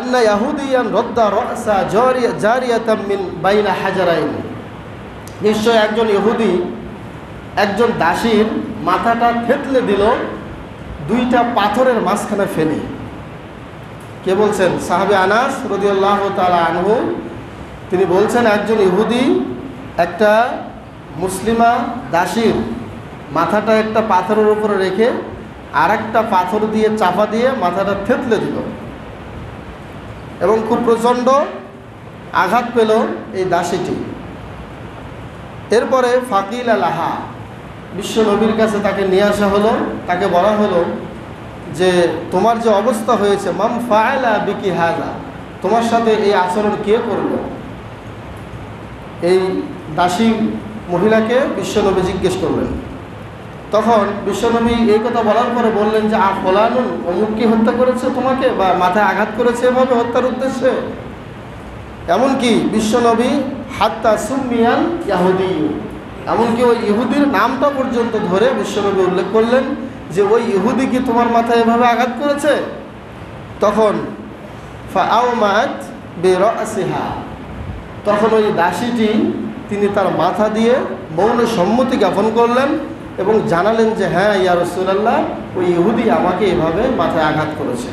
আন্না ইয়াহুদিয়ান রদ্দা রাসা জারিয়াতাম মিন বাইনা হাজারাইন, নিশ্চয় একজন ইহুদি একজন দাসীর মাথাটা থেতলে দিল দুইটা পাথরের মাঝখানে ফেলে। কে বলছেন? সাহাবী আনাস রাদিয়াল্লাহু তাআলা আনহু। তিনি বলছেন একজন ইহুদি একটা মুসলিমা দাসীর মাথাটা একটা পাথরের উপরে রেখে আর একটা পাথর দিয়ে চাপা দিয়ে মাথাটা থেতলে দিল এবং খুব প্রচণ্ড আঘাত পেল এই দাসীটি। এরপরে ফাকিল আলাহা, বিশ্ব নবীর কাছে তাকে নিয়ে আসা হলো। তাকে বলা হলো যে তোমার যে অবস্থা হয়েছে, মাম ফাআলা বিকি হাযা, তোমার সাথে এই আচরণ কে করলো? এই দাসী মহিলাকে বিশ্বনবী জিজ্ঞেস করলেন। তখন বিশ্বনবী এই কথা বলার পরে বললেন যে ফলানুন, অমুক কি হত্যা করেছে তোমাকে বা মাথায় আঘাত করেছে এভাবে হত্যার উদ্দেশ্যে? এমনকি বিশ্বনবী হাত্তা সুমিয়ান ইয়াহুদি, এমনকি ওই ইহুদির নামটা পর্যন্ত ধরে বিশ্বনবী উল্লেখ করলেন যে ওই ইহুদি কি তোমার মাথায় এভাবে আঘাত করেছে? তখন ফাআউমাত বিরাসিহা, তখন ওই দাসীটি তিনি তার মাথা দিয়ে মৌন সম্মতি জ্ঞাপন করলেন এবং জানালেন যে হ্যাঁ ইয়া রাসূলুল্লাহ, ওই ইহুদি আমাকে এভাবে মাথায় আঘাত করেছে।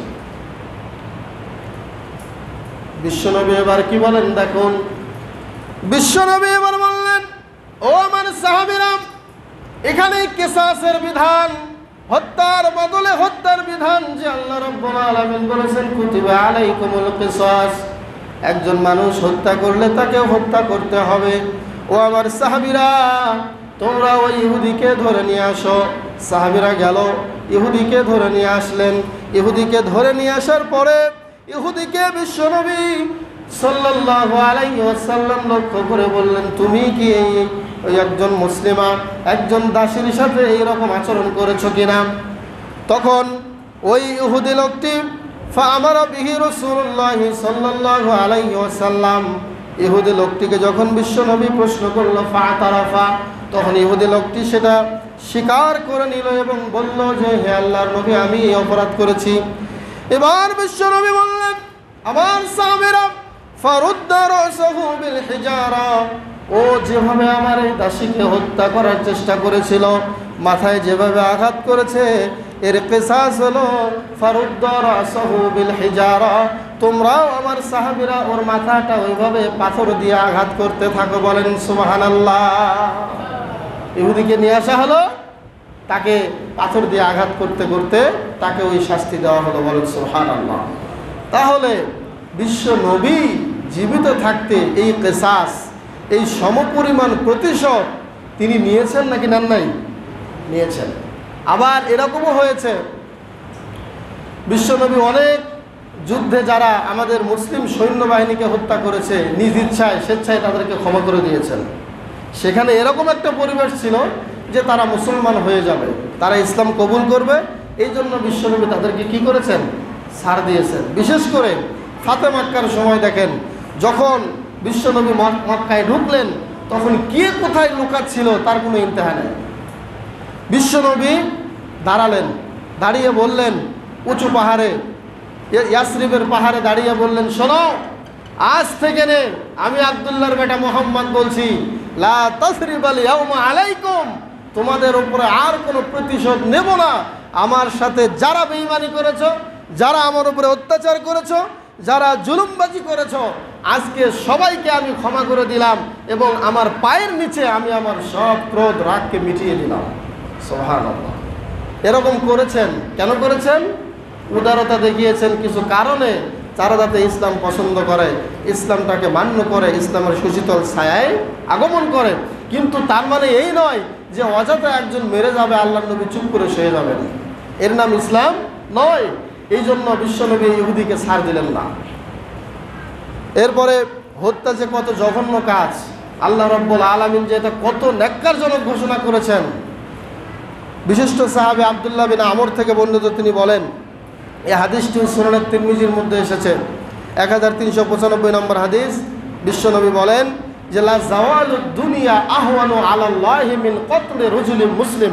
বিশ্বনবী এবার কি বলেন দেখুন। বিশ্বনবী এবার বললেন, ও আমার সাহাবীরা, এখানে কিসাসের বিধান, হত্যার বদলে হত্যার বিধান যে আল্লাহ রাব্বুল আলামিন বলেছেন কুতিবা আলাইকুমুল কিসাস, একজন মানুষ হত্যা করলে তাকে হত্যা করতে হবে। ও আমার সাহাবীরা, তোমরা ওই ইহুদিকে ধরে নিয়ে আসো। সাহাবীরা গেল, ইহুদিকে ধরে নিয়ে আসলেন। ইহুদিকে ধরে নিয়ে আসার পরে ইহুদিকে বিশ্বনবী সাল্লাল্লাহু আলাইহি ওয়াসাল্লাম লক্ষ্য করে বললেন, তুমি কি ওই একজন মুসলিমা একজন দাসীর সাথে এইরকম আচরণ করেছো কিনা? তখন ওই ইহুদি লোকটি ফাআমারা বিহি রাসূলুল্লাহ সাল্লাল্লাহু আলাইহি ওয়াসাল্লাম, ইহুদি লোকটিকে যখন বিশ্বনবী প্রশ্ন করলো ফাতারাফা, তখন ইহুদি লোকটি সেটা স্বীকার করে নিল এবং বলল যে হে আল্লাহর নবী, আমি এই অপরাধ করেছি। এবার বিশ্বনবী বললেন, আমার সাহাবীরা ফারুদ্দা রাসাহু বিল হিজারা, ও যেভাবে আমার এই দাসীকে হত্যা করার চেষ্টা করেছিল, মাথায় যেভাবে আঘাত করেছে, এর কিসাস হলো ফারুদ্দা রাসাহু বিল হিজারা, তোমরাও আমার সাহাবীরা ওর মাথাটা ওইভাবে পাথর দিয়ে আঘাত করতে থাকো। বলেন সুবহানাল্লাহ। ইহুদিকে নিয়ে আসা হলো, তাকে পাথর দিয়ে আঘাত করতে করতে তাকে ওই শাস্তি দেওয়া হলো। বলেন সুবহানাল্লাহ। তাহলে বিশ্ব নবী জীবিত থাকতে এই কিসাস, এই সমপরিমাণ প্রতিশোধ তিনি নিয়েছেন নাকি নেন নাই? নিয়েছেন। আবার এরকমও হয়েছে, বিশ্বনবী অনেক যুদ্ধে যারা আমাদের মুসলিম সৈন্যবাহিনীকে হত্যা করেছে, নিজ ইচ্ছায় স্বেচ্ছায় তাদেরকে ক্ষমা করে দিয়েছেন। সেখানে এরকম একটা পরিবেশ ছিল যে তারা মুসলমান হয়ে যাবে, তারা ইসলাম কবুল করবে, এই জন্য বিশ্বনবী তাদেরকে কি করেছেন? ছাড় দিয়েছেন। বিশেষ করে ফাতে মক্কার সময় দেখেন, যখন বিশ্বনবী মক্কায় ঢুকলেন তখন কে কোথায় লুকাচ্ছিল তার কোনো ইন্তেহা নেই। বিশ্বনবী দাঁড়ালেন, দাঁড়িয়ে বললেন উঁচু পাহাড়ে, ইয়াসরিবের পাহাড়ে দাঁড়িয়ে বললেন, শোনো, আজ থেকে নে আমি আব্দুল্লাহর বেটা মুহাম্মদ বলছি, লা তাসরিবাল ইয়াউমা আলাইকুম, তোমাদের উপরে আর কোনো প্রতিশোধ নেব না। আমার সাথে যারা বেঈমানি করেছো, যারা আমার উপরে অত্যাচার করেছো, যারা জুলুমবাজি করেছো, আজকে সবাইকে আমি ক্ষমা করে দিলাম এবং আমার পায়ের নিচে আমি আমার সব ক্রোধ রাগকে মিটিয়ে দিলাম। সুবহানাল্লাহ। এরকম করেছেন কেন করেছেন? উদারতা দেখিয়েছেন কিছু কারণে, তারা যাতে ইসলাম পছন্দ করে, ইসলামটাকে মান্য করে, ইসলামের সুশীতল ছায়ায় আগমন করে। কিন্তু তার মানে এই নয় যে অযথা একজন মেরে যাবে আল্লাহর নবী চুপ করে শুয়ে যাবেন, এর নাম ইসলাম নয়। এই জন্য বিশ্বনবী ইহুদিকে ছাড় দিলেন না। এরপরে হত্যা যে কত জঘন্য কাজ, আল্লাহ রাব্বুল আলামিন যে এটা কত ন্যাক্কারজনক ঘোষণা করেছেন। বিশিষ্ট সাহাবী আব্দুল্লাহ বিন আমর থেকে বর্ণিত, তিনি বলেন, এই হাদিসটি সুনান তিরমিজির মধ্যে এসেছে, 1395 নম্বর হাদিস। বিশ্বনবী বলেন যে লা জাওয়ালুদ দুনিয়া আহওয়ানু আলাল্লাহি মিন কতলি রাজুলিন মুসলিম,